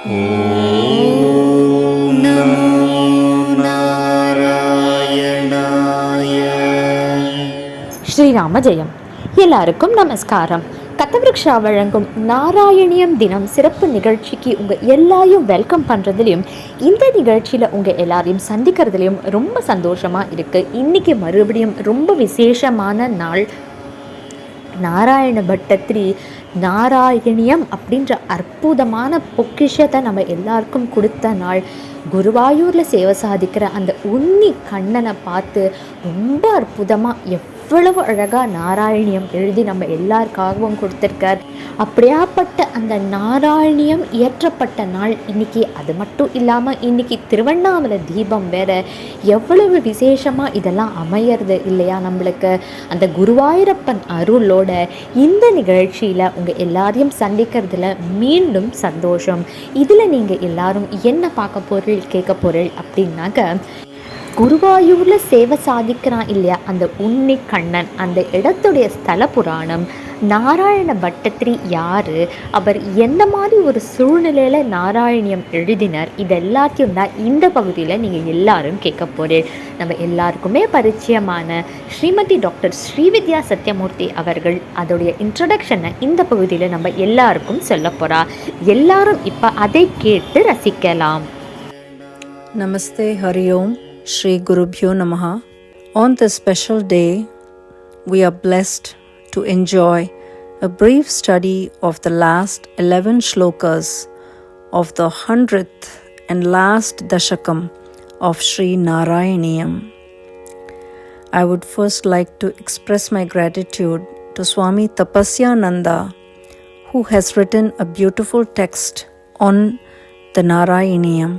ஓம் நமோ நாராயணாய. ஸ்ரீராம ஜெயம். எல்லாருக்கும் நமஸ்காரம். கதவிருக்ஷா வழங்கும் நாராயணியம் தினம் சிறப்பு நிகழ்ச்சிக்கு உங்கள் எல்லாரையும் வெல்கம் பண்ணுறதுலையும் இந்த நிகழ்ச்சியில் உங்கள் எல்லாரையும் சந்திக்கிறதுலையும் ரொம்ப சந்தோஷமாக இருக்குது. இன்றைக்கி மறுபடியும் ரொம்ப விசேஷமான நாள். நாராயண பட்டத்திரி நாராயணியம் அப்படின்ற அற்புதமான பொக்கிஷத்தை நம்ம எல்லாருக்கும் கொடுத்த நாள். குருவாயூரில் சேவை சாதிக்கிற அந்த உன்னி கண்ணனை பார்த்து ரொம்ப அற்புதமாக எவ்வளவு அழகாக நாராயணியம் எழுதி நம்ம எல்லாருக்காகவும் கொடுத்துருக்கார். அப்படியாப்பட்ட அந்த நாராயணியம் இயற்றப்பட்ட நாள் இன்னைக்கு. அது மட்டும் இல்லாமல் இன்னைக்கு திருவண்ணாமலை தீபம் வேற. எவ்வளவு விசேஷமாக இதெல்லாம் அமையிறது இல்லையா நம்மளுக்கு. அந்த குருவாயூரப்பன் அருளோட இந்த நிகழ்ச்சியில் உங்கள் எல்லாரையும் சந்திக்கிறதுல மீண்டும் சந்தோஷம். இதில் நீங்கள் எல்லாரும் என்ன பார்க்க பொருள் கேட்க பொருள் அப்படின்னாக்க, குருவாயூரில் சேவை சாதிக்கிறான் இல்லையா அந்த உன்னி கண்ணன், அந்த இடத்துடைய ஸ்தல புராணம், நாராயண பட்டத்திரி யார், அவர் எந்த மாதிரி ஒரு சூழ்நிலையில் நாராயணியம் எழுதினார், இது எல்லாத்தையும் தான் இந்த பகுதியில் நீங்கள் எல்லாரும் கேட்க போகிறேன். நம்ம எல்லாருக்குமே பரிச்சயமான Smt.Dr.Sividhya Sathiyamoorthy அவர்கள் அதோடைய இன்ட்ரடக்ஷனை இந்த பகுதியில் நம்ம எல்லாருக்கும் சொல்ல போகிறா. எல்லாரும் இப்போ அதை கேட்டு ரசிக்கலாம். Namaste, Hari Om, Shri Gurubhyo Namaha. On this special day, we are blessed to enjoy a brief study of the last 11 shlokas of the 100th and last dashakam of Sri Narayaneeyam. I would first like to express my gratitude to Swami Tapasyananda, who has written a beautiful text on the Narayaneeyam,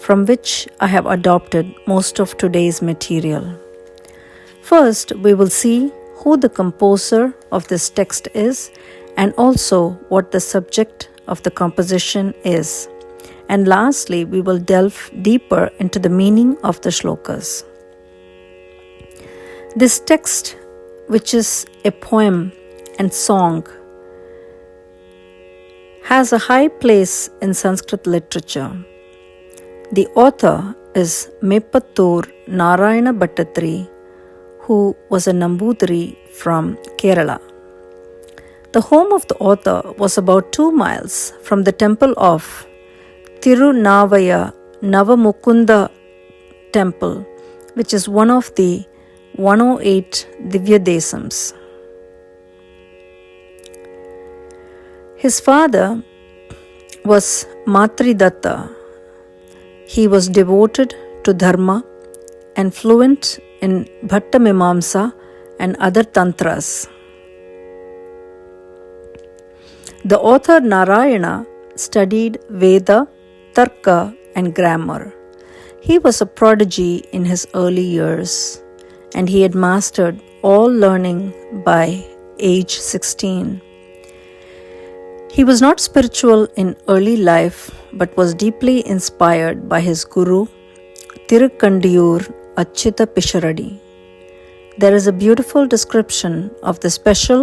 from which I have adopted most of today's material. First, we will see who the composer of this text is and also what the subject of the composition is. And lastly, we will delve deeper into the meaning of the shlokas. This text, which is a poem and song, has a high place in Sanskrit literature. The author is Meppattooor Narayana Bhattatri, who was a Nambudiri from Kerala. The home of the author was about 2 miles from the temple of Tirunavaya Navamukunda temple, which is one of the 108 Divya Desams. His father was Matridatta. He was devoted to dharma and fluent in Bhattamimamsa and other tantras. The author Narayana studied Veda, Tarka and grammar. He was a prodigy in his early years, and he had mastered all learning by age 16. He was not spiritual in early life, but was deeply inspired by his guru, Tirukandiyoor Achyuta Pisharadi. There is a beautiful description of the special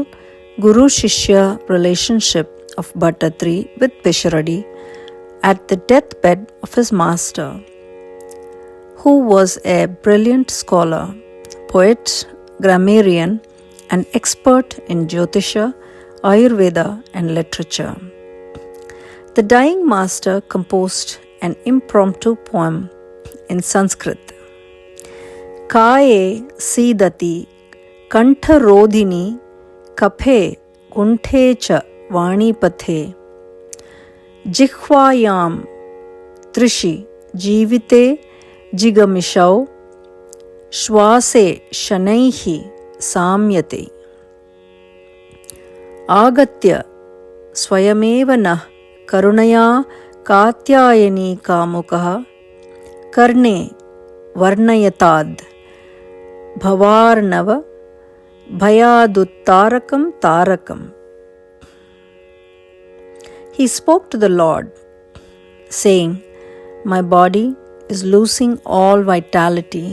Guru-Shishya relationship of Bhattatri with Pisharadi at the deathbed of his master, who was a brilliant scholar, poet, grammarian, and expert in Jyotisha, Ayurveda, and literature. The dying master composed an impromptu poem in Sanskrit. Kaye Sidati Kantharodhini Kaphe Kunthecha Vanipathe Jikhvayam Trishi Jivite Jigamishau Shwase Shanaihi Samyate Agatya Swayameva Nah Karunaya Katyayani Kamukaha Karne Varnayatad Bhavarnava Bhayaduttarakam Tarakam. He spoke to the Lord, saying, "My body is losing all vitality.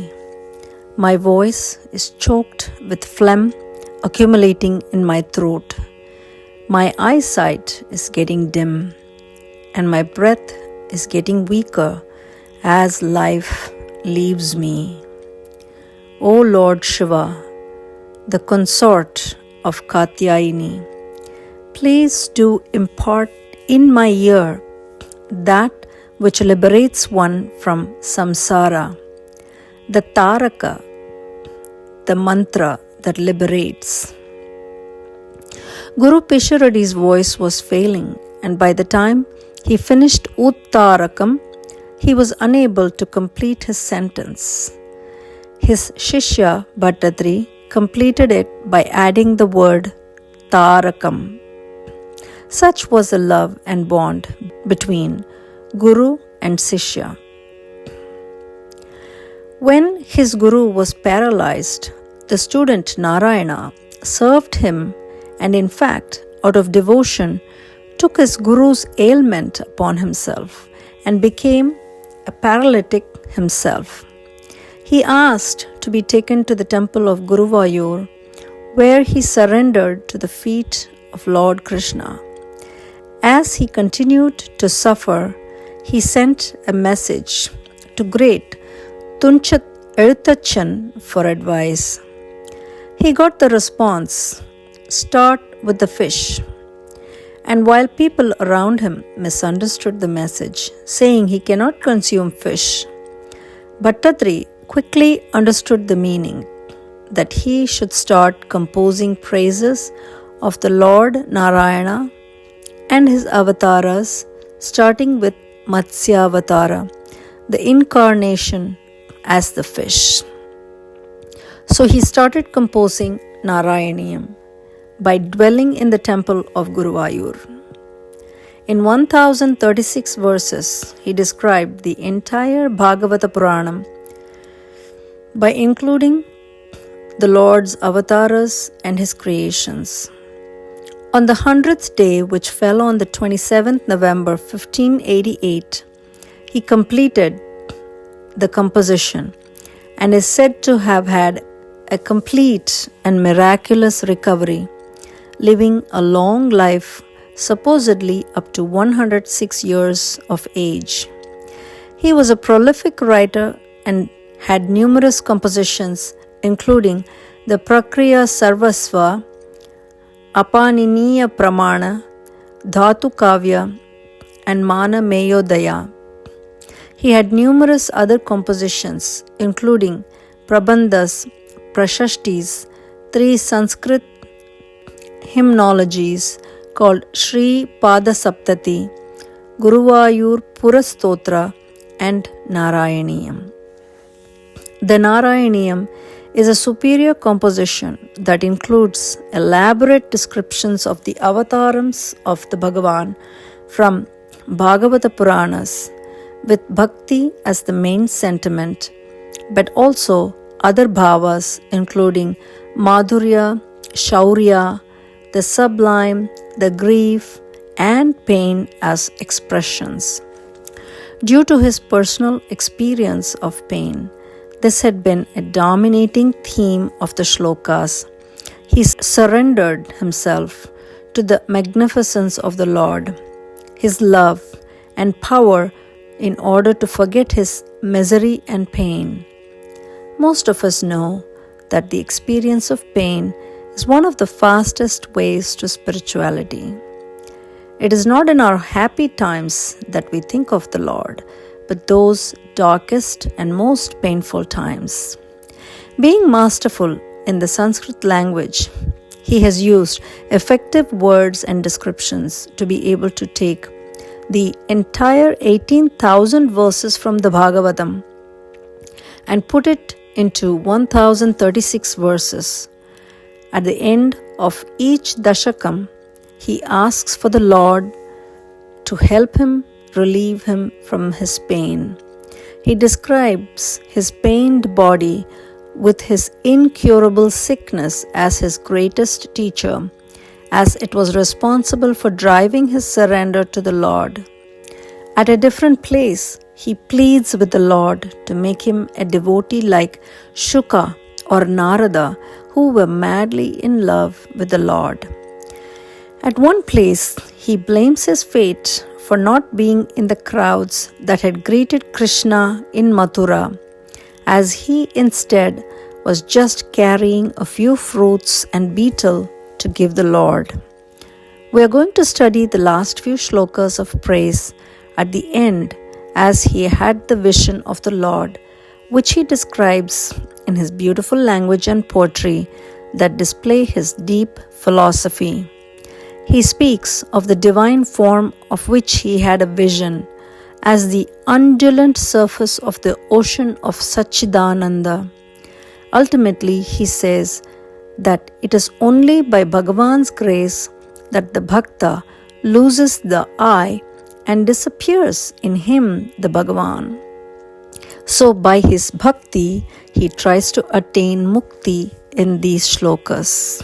My voice is choked with phlegm accumulating in my throat. My eyesight is getting dim, and my breath is getting weaker as life leaves me. O Lord Shiva, the consort of Katyayini, please do impart in my ear that which liberates one from samsara, the taraka, the mantra that liberates. Guru Pisharadi's voice was failing, and by the time he finished Uttarakam, he was unable to complete his sentence. His Shishya Bhattadri completed it by adding the word Tarakam. Such was the love and bond between Guru and Sishya. When his Guru was paralyzed, the student Narayana served him and, in fact, out of devotion, took his Guru's ailment upon himself and became a paralytic himself. He asked to be taken to the temple of Guruvayoor, where he surrendered to the feet of Lord Krishna. As he continued to suffer, he sent a message to great Tunchat Elthachan for advice. He got the response, "Start with the fish." And while people around him misunderstood the message, saying he cannot consume fish, Bhattadri quickly understood the meaning, that he should start composing praises of the Lord Narayana and his avatars, starting with Matsyavatara, the incarnation as the fish. So he started composing Narayaneeyam by dwelling in the temple of Guruvayoor. In 1036 verses, he described the entire Bhagavata Puranam by including the Lord's avatars and his creations. On the 100th day, which fell on the 27th November 1588, he completed the composition and is said to have had a complete and miraculous recovery, living a long life, supposedly up to 106 years of age. He was a prolific writer and had numerous compositions, including the Prakriya Sarvasva, Apaniniya Pramana, Dhatu Kavya, and Mana Meyodaya. He had numerous other compositions, including Prabandhas, Prashashtis, 3 Sanskrit hymnologies called Sri Pada Saptati, Guruvayoor Purastotra, and Narayaneeyam. The Narayaneeyam is a superior composition that includes elaborate descriptions of the avatarams of the Bhagavan from Bhagavata Puranas, with bhakti as the main sentiment, but also other bhavas including madhurya, shaurya, the sublime, the grief, and pain as expressions. Due to his personal experience of pain, this had been a dominating theme of the shlokas. He surrendered himself to the magnificence of the Lord, his love and power, in order to forget his misery and pain. Most of us know that the experience of pain is one of the fastest ways to spirituality. It is not in our happy times that we think of the Lord, but those darkest and most painful times. Being masterful in the Sanskrit language, he has used effective words and descriptions to be able to take the entire 18,000 verses from the Bhagavatam and put it into 1036 verses. At the end of each dashakam, he asks for the Lord to help him relieve him from his pain. He describes his pained body with his incurable sickness as his greatest teacher, as it was responsible for driving his surrender to the Lord. At a different place, he pleads with the Lord to make him a devotee like Shuka or Narada, who were madly in love with the Lord. At one place, he blames his fate for not being in the crowds that had greeted Krishna in Mathura, as he instead was just carrying a few fruits and betel to give the Lord. We are going to study the last few shlokas of praise at the end, as he had the vision of the Lord, which he describes in his beautiful language and poetry that display his deep philosophy. He speaks of the divine form of which he had a vision as the undulant surface of the ocean of Satchidananda. Ultimately, he says that it is only by Bhagavan's grace that the Bhakta loses the I and disappears in him, the Bhagavan. So by his bhakti, he tries to attain mukti in these shlokas.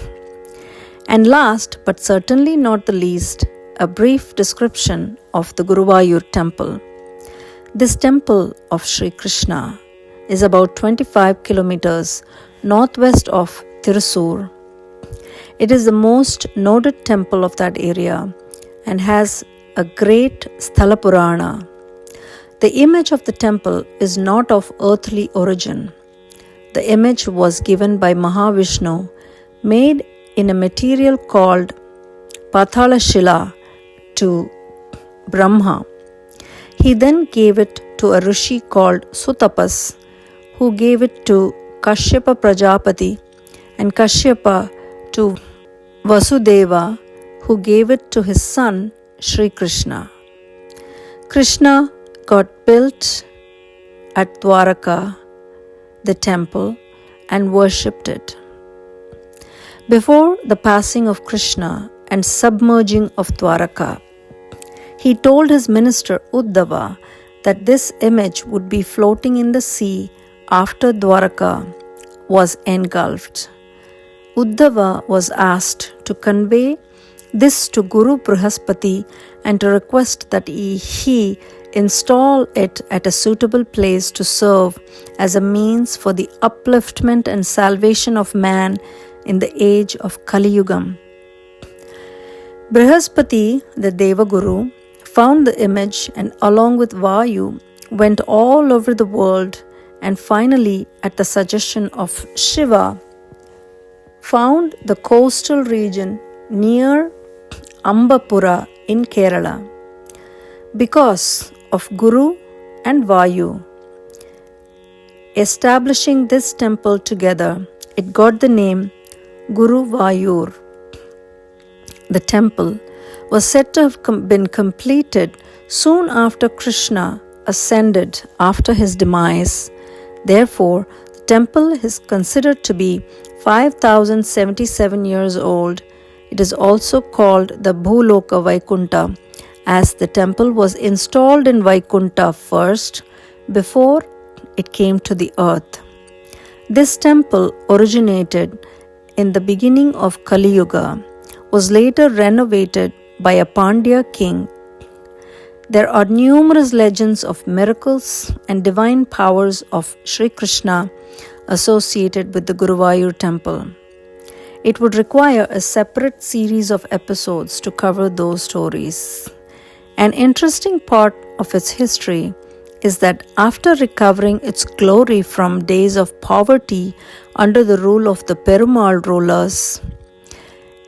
And last, but certainly not the least, a brief description of the Guruvayoor temple. This temple of Sri Krishna is about 25 kilometers northwest of Thrissur. It is the most noted temple of that area and has a great Sthala Purana. The image of the temple is not of earthly origin. The image was given by Mahavishnu, made in a material called Pathala Shila to Brahma. He then gave it to a rishi called Sutapas, who gave it to Kashyapa Prajapati, and Kashyapa to Vasudeva, who gave it to his son Sri Krishna. Krishna got built at Dwaraka, the temple, and worshipped it. Before the passing of Krishna and submerging of Dwaraka, he told his minister Uddhava that this image would be floating in the sea after Dwaraka was engulfed. Uddhava was asked to convey this to Guru Brihaspati and to request that he install it at a suitable place to serve as a means for the upliftment and salvation of man in the age of Kali Yugam. Brihaspati, the Devaguru, found the image and along with Vayu went all over the world and finally, at the suggestion of Shiva, found the coastal region near Ambapura in Kerala. Because of Guru and Vayu establishing this temple together, it got the name Guruvayoor. The temple was said to have been completed soon after Krishna ascended after his demise. Therefore, the temple is considered to be 5077 years old. It is also called the Bhuloka Vaikunta, as the temple was installed in Vaikunta first before it came to the earth. This temple originated in the beginning of Kali Yuga, was later renovated by a Pandya king. There are numerous legends of miracles and divine powers of Sri Krishna associated with the Guruvayoor temple. It would require a separate series of episodes to cover those stories. An interesting part of its history is that after recovering its glory from days of poverty under the rule of the Perumal rulers,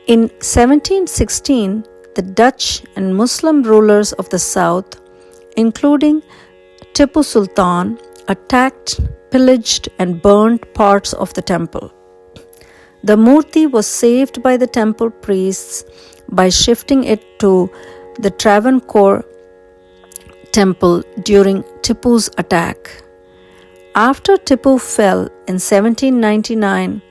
in 1716, the Dutch and Muslim rulers of the south, including Tipu Sultan, attacked, pillaged, and burned parts of the temple. The Murti was saved by the temple priests by shifting it to the Travancore temple during Tipu's attack. After Tipu fell in 1799,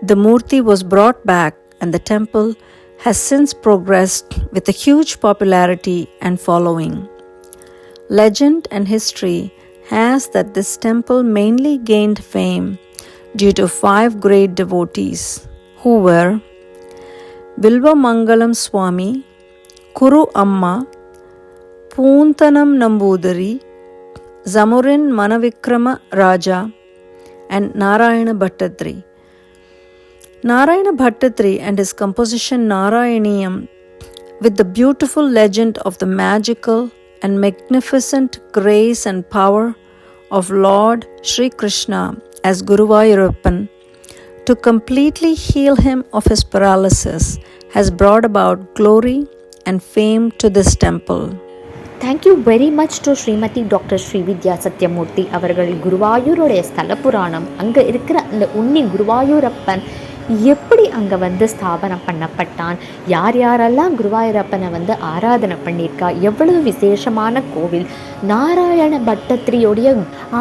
the Murti was brought back and the temple has since progressed with a huge popularity and following. Legend and history has that this temple mainly gained fame due to 5 great devotees who were Bilva Mangalam Swami, Kuru Amma, Poontanam Nambudari, Zamurin Manavikrama Raja, and Narayana Bhattadri. Narayana Bhattadri and his composition Narayaneeyam with the beautiful legend of the magical and magnificent grace and power of Lord Sri Krishna as Guruvayoor to completely heal him of his paralysis has brought about glory and fame to this temple. Thank you very much to Smt.Dr.Sividhya Sathiyamoorthy அவர்கள் குருவாயூருடைய ஸ்தல புராணம், அங்கே இருக்கிற அந்த உன்னி குருவாயூரப்பன் எப்படி அங்கே வந்து ஸ்தாபனம் பண்ணப்பட்டான், யார் யாரெல்லாம் குருவாயூரப்பனை ஆராதனை பண்ணியிருக்கா, எவ்வளவு விசேஷமான கோவில், நாராயண பட்டத்திரியோடைய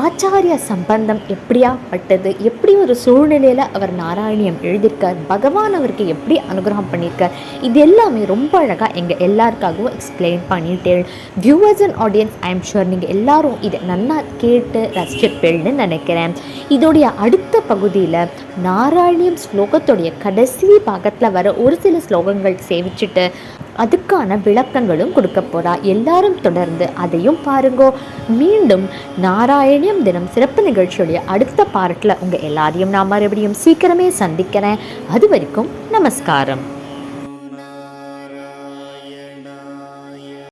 ஆச்சாரிய சம்பந்தம் எப்படியாப்பட்டது, எப்படி ஒரு சூழ்நிலையில் அவர் நாராயணியம் எழுதியிருக்கார், பகவான் அவருக்கு எப்படி அனுகிரகம் பண்ணியிருக்கார், இது எல்லாமே ரொம்ப அழகாக எங்கள் எல்லாருக்காகவும் எக்ஸ்பிளைன் பண்ணிட்டேன். Viewers and audience, I am sure நீங்கள் எல்லாரும் இதை நல்லா கேட்டு ரசிச்சிருப்பேன்னு நினைக்கிறேன். இதோடைய அடுத்த பகுதியில் நாராயணியம் ஸ்லோகத்துடைய கடைசி பாகத்தில் வர ஒரு சில ஸ்லோகங்கள் சேவிச்சுட்டு அதுக்கான விளக்கங்களும் கொடுக்க போகிறா. எல்லாரும் தொடர்ந்து அதையும் பாருங்கோ. மீண்டும் நாராயணியம் தினம் சிறப்பு நிகழ்ச்சியுடைய அடுத்த பார்ட்டில் உங்கள் எல்லாரையும் நான் மறுபடியும் சீக்கிரமே சந்திக்கிறேன். அது வரைக்கும் நமஸ்காரம்.